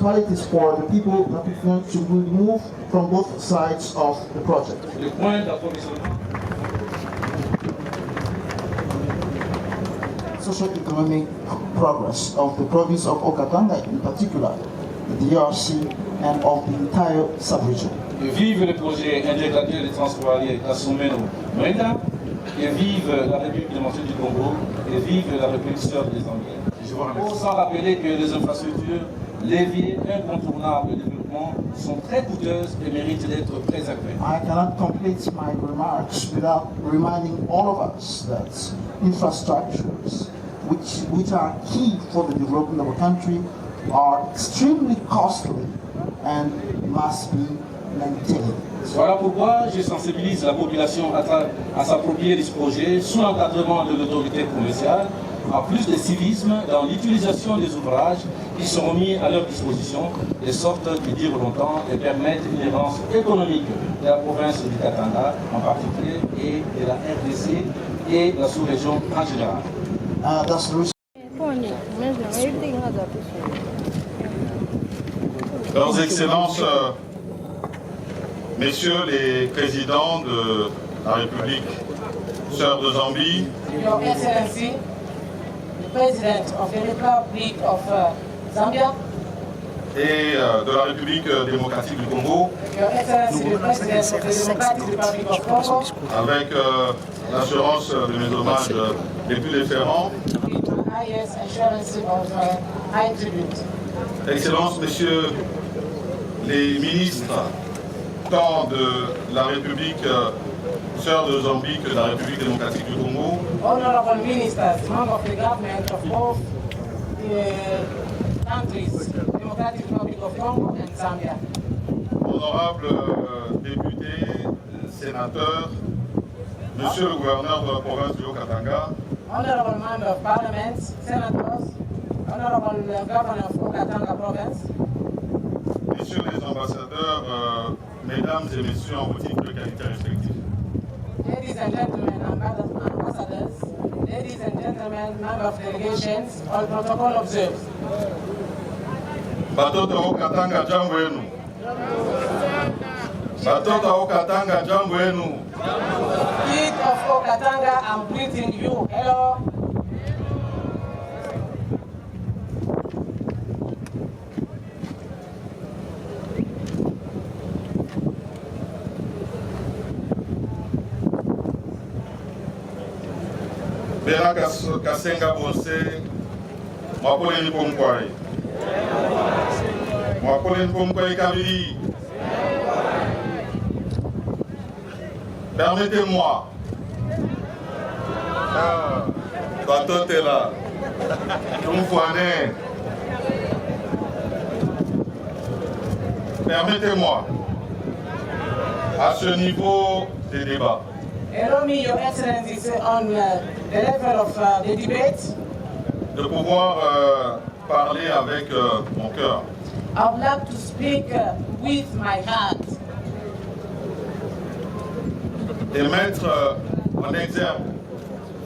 municipalities for the people to move from both sides of the project. Le point d'approvisionnement. Socio-economic progress of the province of Haut-Katanga in particular, the DRC, and of the entire sub-region. Vive le projet intégrateur des transports alliés Kasumeno-Mwenda, et vive la République démocratique du Congo, et vive la République sœur des Zambiens. Je vous remercie. Sans rappeler que les infrastructures, leviers incontournables de développement, sont très coûteuses et méritent d'être préservées. I cannot complete my remarks without reminding all of us that infrastructures, which are key for the development of a country, are extremely costly and must be maintained. Voilà pourquoi je sensibilise la population à s'approprier de ce projet sous l'encadrement de l'autorité provinciale, à plus de civisme dans l'utilisation des ouvrages qui seront mis à leur disposition, de sorte qu'ils durent longtemps et permettent une avance économique de la province du Katanga en particulier et de la RDC et la sous-région en général. Leurs Excellences, Messieurs les présidents de la République sœur de Zambie, Your Excellency, the President of the Republic of Zambia, et de la République démocratique du Congo, Your Excellency, the President of the Democratic Republic of Congo, avec l'assurance de mes hommages les plus déférents, with the highest assurance of high tribute. Excellences, Messieurs les ministres, tant de la République sœur de Zambie que de la République démocratique du Congo, Honorable Ministers, members of the government of both the countries, Democratic Republic of Congo and Zambia. honorables députés, sénateurs, Monsieur le gouverneur de la province du Haut-Katanga, Honorable Member of Parliament, Senators, Honorable Governor of Haut-Katanga Province, Messieurs les ambassadeurs, Mesdames et Messieurs en vos titres de qualité respectifs. Ladies and gentlemen, ambassadors, ladies and gentlemen, members of delegations, all protocol observed. Batoto Haut-Katanga jambo yenu. Batoto Haut-Katanga jambo yenu. Kid of Haut-Katanga, I'm greeting you. Hello. Bena Kasenga Bonse, Mwapole Nipomkwai. Mwapole Nipomkwai Kabili. Permettez-moi. Bateau est là. Permettez-moi, à ce niveau des débats, Allow me, Your Excellency, on the level of the debate, de pouvoir parler avec mon cœur. I would like to speak with my heart Et mettre en exergue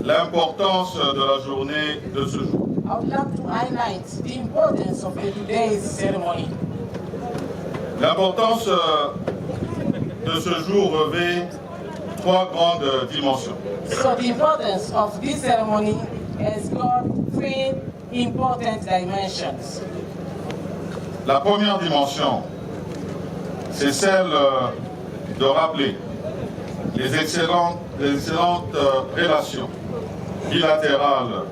l'importance de la journée de ce jour. I would like to highlight the importance of today's ceremony. L'importance de ce jour revêt trois grandes dimensions. So the importance of this ceremony has got three important dimensions. La première dimension, c'est celle de rappeler les excellentes relations bilatérales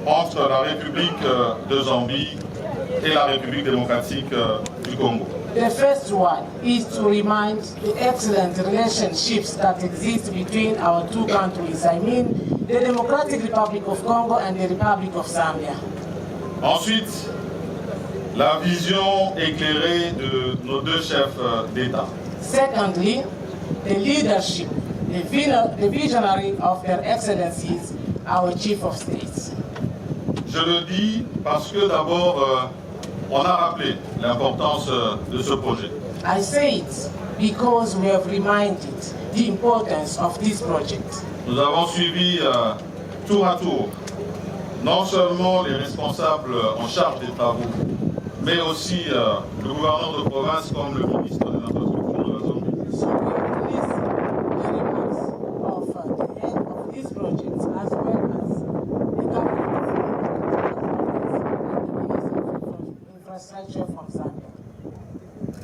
entre la République de Zambie et la République démocratique du Congo. The first one is to remind the excellent relationships that exist between our two countries. I mean, the Democratic Republic of Congo and the Republic of Zambia. Ensuite, la vision éclairée de nos deux chefs d'État. Secondly, the leadership, the visionary of their excellencies, our chief of states. Je le dis parce que d'abord, on a rappelé l'importance de ce projet. I say it because we have reminded the importance of this project. Nous avons suivi tour à tour non seulement les responsables en charge des travaux, mais aussi le gouverneur de province comme le ministre des infrastructures de la Zambie. So we have listened the remarks of the head of these projects as well as the government and the infrastructure from Zambia.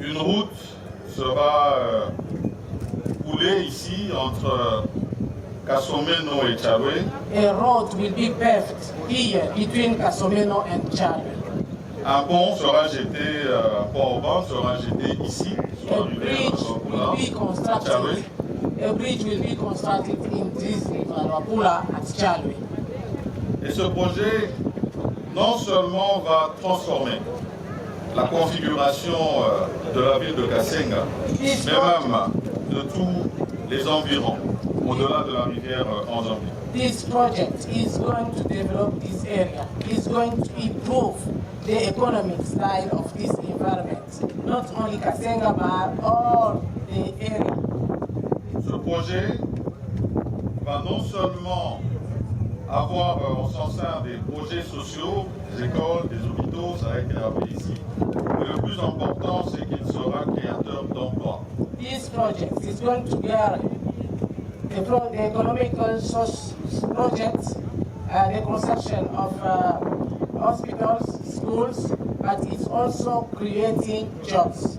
Une route sera coulée ici entre Kasomeno et Chalwe. A road will be paved here between Kasomeno and Chalwe. Un pont sera jeté, un pont urbain sera jeté ici, sur A la rivière Chalwe. bridge will be constructed in this river, Wapula at Chalwe. Et ce projet, non seulement va transformer la configuration de la ville de Kasenga, mais même de tous les environs, au-delà de la rivière en Zambie. This project is going to develop this area. It's going to improve the economic style of this environment. Not only Kasenga, but all the area. Ce projet va non seulement avoir en son sein des projets sociaux, des écoles, des hôpitaux, ça a été rappelé ici, mais le plus important, c'est qu'il sera créateur d'emplois. This project is going to guarantee the economical projects, the construction of hospitals, schools, but it's also creating jobs.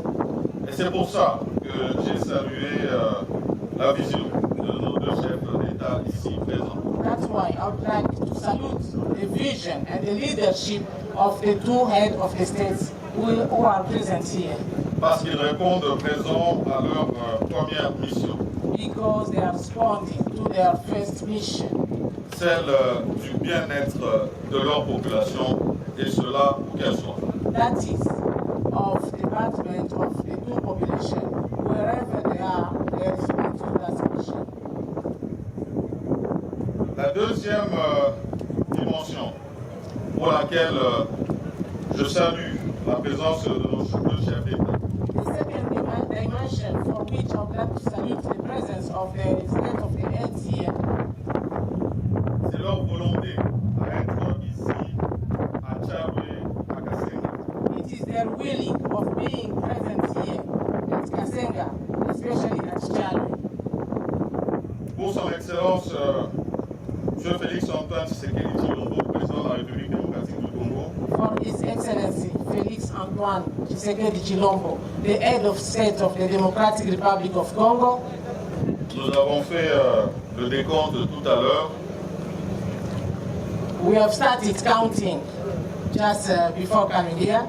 Et c'est pour ça que j'ai salué la vision de nos deux chefs d'État ici présents. That's why I would like to salute the vision and the leadership of the two heads of the states who are present here. Parce qu'ils répondent présents à leur première mission, Because they are responding to their first mission, celle du bien-être de leur population, et cela où qu'elle soit. that is of the betterment of the two population, wherever they respond to that mission. La deuxième dimension pour laquelle je salue la présence de nos deux chefs d'État, The second dimension for which I would like to salute the presence of the state of the heads here, c'est leur volonté à être ici, à Chalwe, à Kasenga. it is their willing of being present here at Kasenga, especially at Chalwe. Pour son Excellence, M. Félix Antoine Tshisekedi Tshilombo, président de la République démocratique du Congo, For His Excellency Felix Antoine Tshisekedi Tshilombo, the head of state of the Democratic Republic of Congo, nous avons fait le décompte tout à l'heure. we have started counting just before coming here.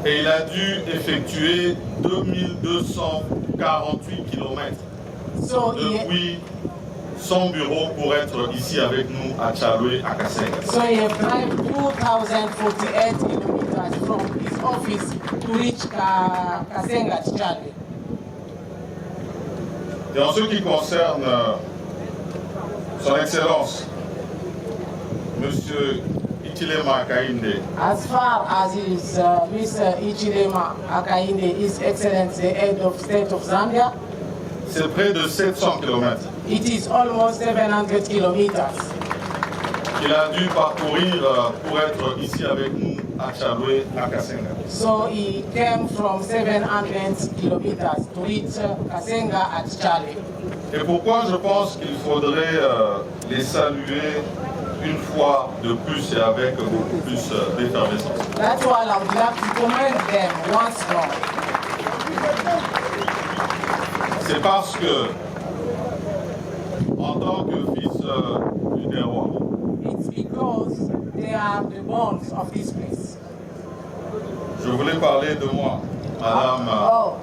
Et il a dû effectuer 2248 km So he, depuis son bureau pour être ici avec nous à Chalwe, à Kasenga. so he have driven 2,048 kilometers from his office to reach Kasenga at Chalwe. Et en ce qui concerne son Excellence, Monsieur Ichilema Akainde, As far as his, Mr. Ichilema Akainde, His Excellency, the head of state of Zambia, c'est près de 700 km it is almost 700 kilometers. qu'il a dû parcourir pour être ici avec nous à Chalwe, à Kasenga. So he came from 700 kilometers to reach Kasenga at Chalwe. Et pourquoi je pense qu'il faudrait les saluer une fois de plus et avec beaucoup plus d'effervescence. That's why I would like to commend them once more. C'est parce que, en tant que fils du terroir, It's because they are the bones of this place. je voulais parler de moi, Madame, Oh,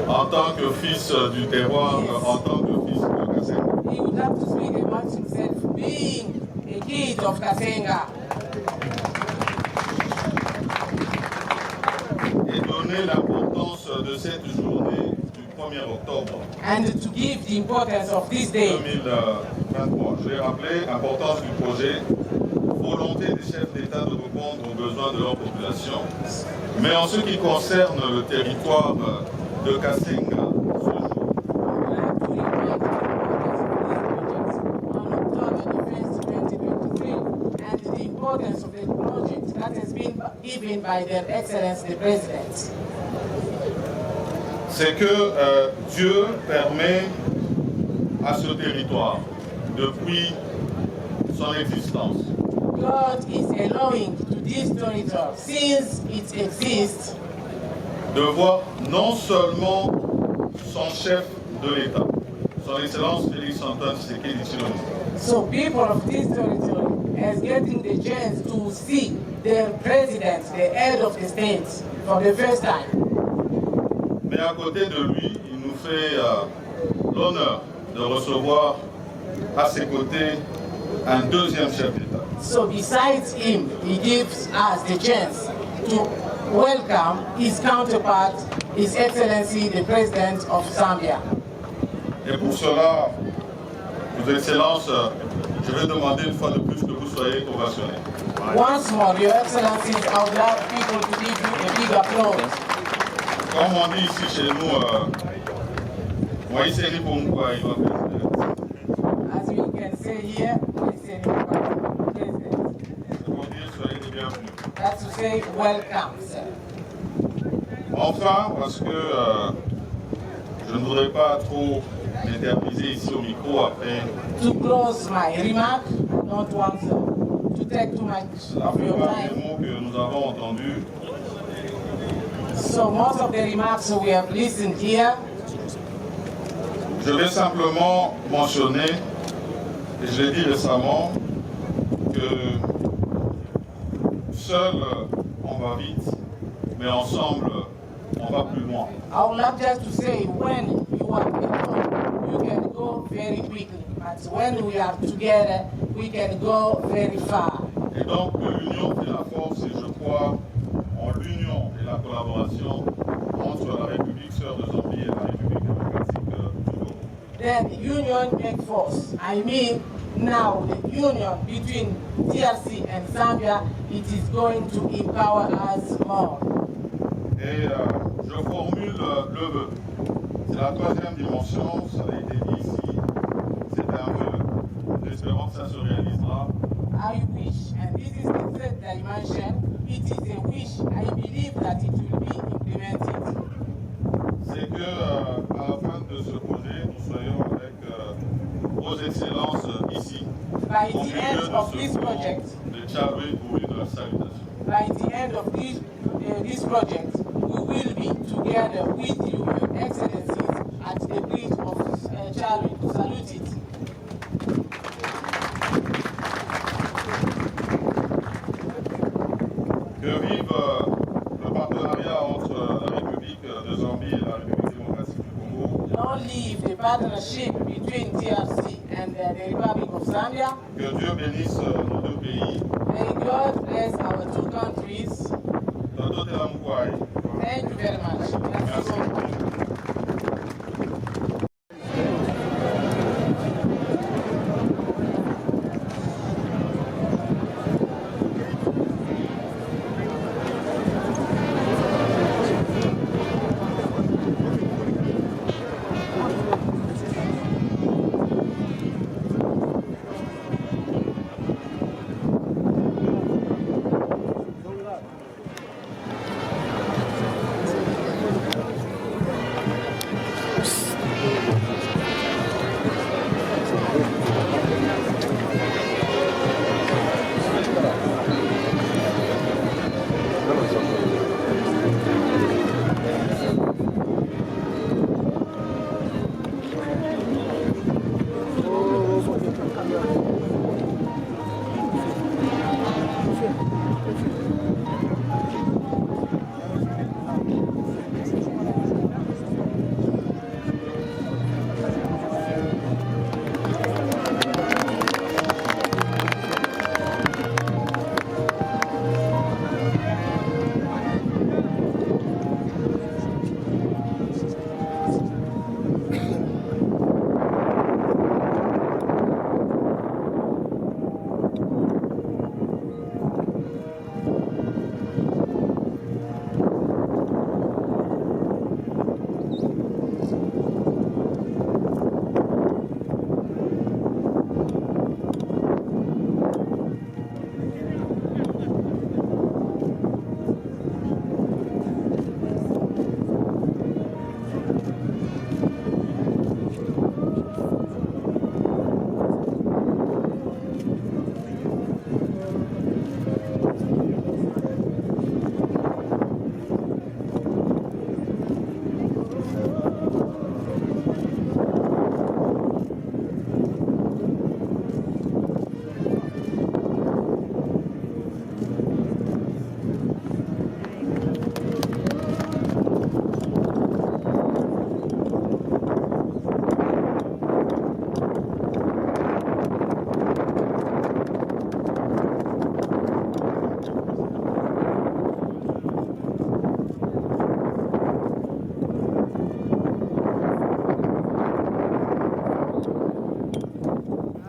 en tant que fils du terroir, en tant que fils de Kasenga. he would like to speak about himself being a kid of Kasenga Et donner l'importance de cette journée du 1er octobre and to give the importance of this day. 2023. Je l'ai rappelé, importance du projet, volonté des chefs d'État de répondre aux besoins de leur population. Mais en ce qui concerne le territoire de Kasenga, ce jour, And the importance of the project that has been even by their Excellency the President. C'est que Dieu permet à ce territoire, depuis son existence, God is allowing to this territory, since it exists, de voir non seulement son chef de l'État, son Excellence Félix Antoine Tshisekedi Tshilombo, so people of this territory is getting the chance to see their president, the head of the state, for the first time. mais à côté de lui, il nous fait l'honneur de recevoir à ses côtés un deuxième chef d'État. So besides him, he gives us the chance to welcome his counterpart, His Excellency the President of Zambia. Et pour cela, Vos Excellences, je vais demander une fois de plus que vous soyez ovationnés. Once more, Your Excellencies, I would like people to give you a big applause. Comme on dit ici chez nous, Moïse Pongwa, il va président. As we can say here, President. C'est pour dire soyez les bienvenus. That's to say, welcome, sir. Enfin, parce que je ne voudrais pas trop m'éterniser ici au micro après To close my remark, I don't want to take too much la of your plupart des time. mots que nous avons entendus. So most of the remarks we have listened here, Je vais simplement mentionner, et je l'ai dit récemment, que seul on va vite, mais ensemble on va plus loin. I would like just to say when you are alone, you can go very quickly. But when we are together, we can go very far. Et donc l'union fait la force, et je crois en l'union et la collaboration entre la République sœur de Zambie et la République démocratique du Congo. Then union make force. I mean, now the union between DRC and Zambia, it is going to empower us more. Et je formule le vœu. C'est la troisième dimension, ça a été dit ici, c'est un vœu. J'espère que ça se réalisera. I wish, and this is the third dimension, it is a wish. I believe that it will be implemented. C'est que à la fin de ce projet, nous soyons avec vos excellences ici, By au the milieu end of de this ce project, moment de Tchadoué pour une salutation. by the end of this project, we will be together with you, Your Excellencies, at the bridge of Charlie to salute it. Que vive le partenariat entre la République de Zambie et la République démocratique du Congo. Long live the partnership between DRC and the Republic of Zambia. Que Dieu bénisse nos deux pays. May God bless our two countries. Toto Tela Mkwai. Thank you very much. Merci beaucoup.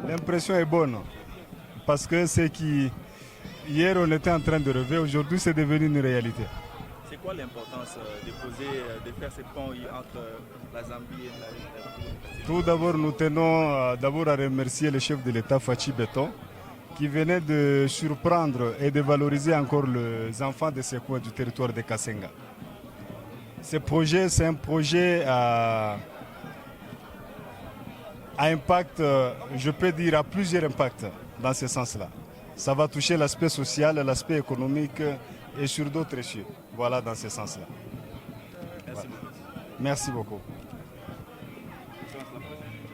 L'impression est bonne parce que ce qui, hier on était en train de rêver, aujourd'hui c'est devenu une réalité. C'est quoi l'importance de faire ce pont entre la Zambie et la République? Tout d'abord, nous tenons à remercier le chef de l'État, Fachi Beton, qui venait de surprendre et de valoriser encore les enfants de ces coins du territoire de Kasenga. Ce projet, c'est un projet à impact, je peux dire à plusieurs impacts dans ce sens-là. Ça va toucher l'aspect social, l'aspect économique et sur d'autres cieux. Voilà, dans ce sens-là. Merci. Merci beaucoup.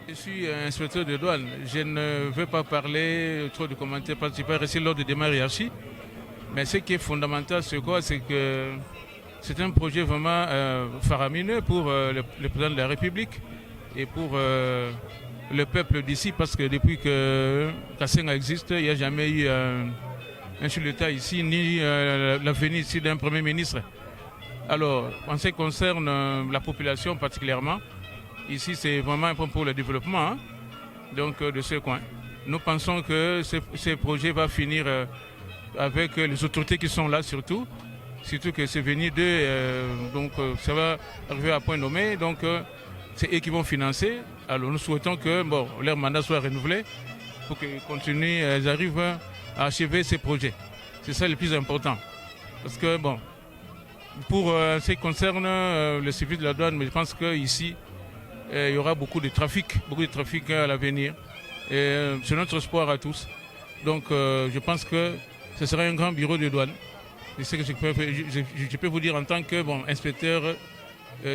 Je suis inspecteur de douane. Je ne veux pas parler trop de commentaires parce que je ne suis pas resté lors de démarrage hiérarchie. Mais ce qui est fondamental, c'est quoi? C'est que c'est un projet vraiment faramineux pour le président de la République et pour le peuple d'ici, parce que depuis que Kasenga existe, il n'y a jamais eu un chef d'État ici, ni la venue ici d'un Premier ministre. Alors, en ce qui concerne la population particulièrement, ici c'est vraiment un point pour le développement donc, de ce coin. Nous pensons que ce projet va finir avec les autorités qui sont là surtout que c'est venu d'eux, donc ça va arriver à point nommé, donc c'est eux qui vont financer. Alors nous souhaitons que leur mandat soit renouvelé pour qu'ils continuent, ils arrivent à achever ces projets. C'est ça le plus important. Parce que pour ce qui concerne le service de la douane, mais je pense qu'ici, il y aura beaucoup de trafic à l'avenir. C'est notre espoir à tous. Donc je pense que ce sera un grand bureau de douane. C'est ce que je peux vous dire en tant que inspecteur,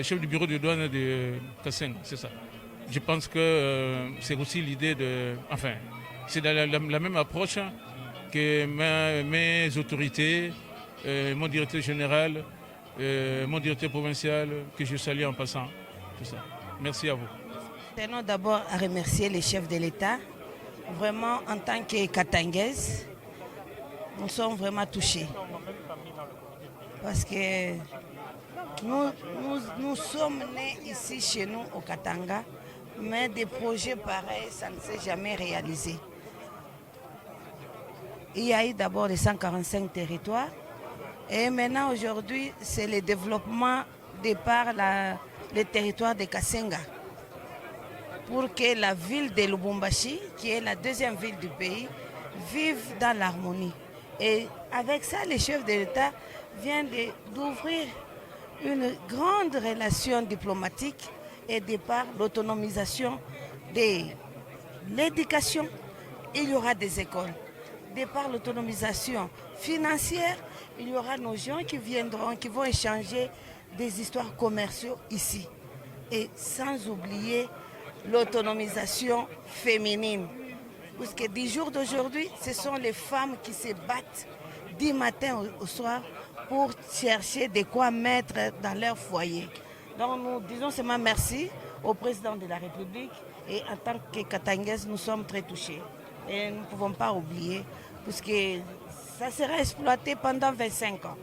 chef du bureau de douane de Kasenga, c'est ça. Je pense que c'est aussi l'idée de... Enfin, c'est la même approche que mes autorités, mon directeur général, mon directeur provincial, que je salue en passant. Tout ça. Merci à vous. Tenons d'abord à remercier les chefs de l'État. Vraiment, en tant que Katangaise, nous sommes vraiment touchés. Parce que nous sommes nés ici chez nous au Katanga, mais des projets pareils, ça ne s'est jamais réalisé. Il y a eu d'abord les 145 territoires et maintenant aujourd'hui c'est le développement de par le territoire de Kasenga pour que la ville de Lubumbashi, qui est la deuxième ville du pays, vive dans l'harmonie. Et avec ça, les chefs de l'État viennent d'ouvrir une grande relation diplomatique et de par l'autonomisation de l'éducation, il y aura des écoles. De par l'autonomisation financière, il y aura nos gens qui viendront, qui vont échanger des histoires commerciales ici. Et sans oublier l'autonomisation féminine. Parce que du jour d'aujourd'hui, ce sont les femmes qui se battent du matin au soir pour chercher de quoi mettre dans leur foyer. Donc nous disons seulement merci au président de la République et en tant que Katangaise, nous sommes très touchés. Et nous ne pouvons pas oublier, puisque ça sera exploité pendant 25 ans.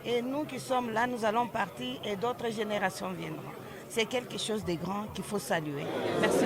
Et nous qui sommes là, nous allons partir et d'autres générations viendront. C'est quelque chose de grand qu'il faut saluer. Merci.